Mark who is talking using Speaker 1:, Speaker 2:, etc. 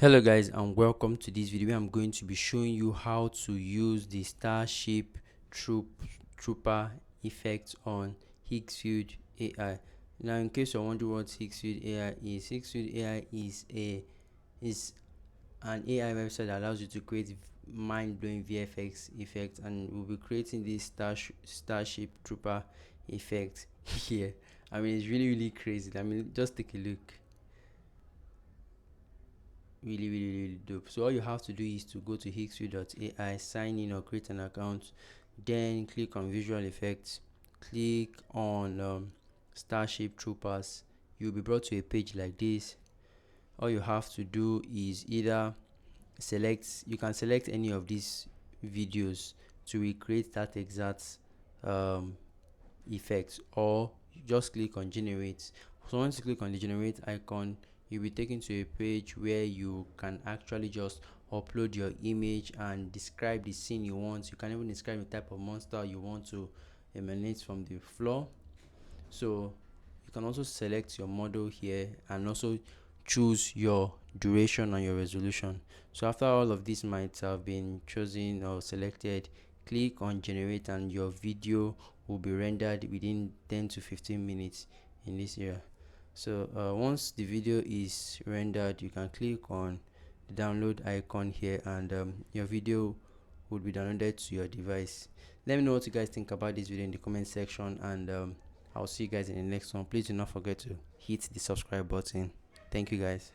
Speaker 1: Hello guys, and welcome to this video where I'm going to be showing you how to use the Starship trooper effect on Higgsfield AI. Now, in case you're wondering what Higgsfield AI is, Higgsfield AI is an AI website that allows you to create mind-blowing VFX effects, and we'll be creating this Starship trooper effect here. I mean, it's really crazy. I mean, just take a look. Really dope. So all you have to do is to go to higgsfield.ai, sign in or create an account, then click on visual effects, click on Starship Troopers. You'll be brought to a page like this. All you have to do is either you can select any of these videos to recreate that exact um, effect, or just click on generate. So once you click on the generate icon, you'll be taken to a page where you can actually just upload your image and describe the scene you want. You can even describe the type of monster you want to emanate from the floor. So you can also select your model here and also choose your duration and your resolution. So after all of this might have been chosen or selected, click on generate and your video will be rendered within 10 to 15 minutes in this area. So once the video is rendered, you can click on the download icon here, and your video would be downloaded to your device. Let me know what you guys think about this video in the comment section, and I'll see you guys in the next one. Please do not forget to hit the subscribe button. Thank you guys.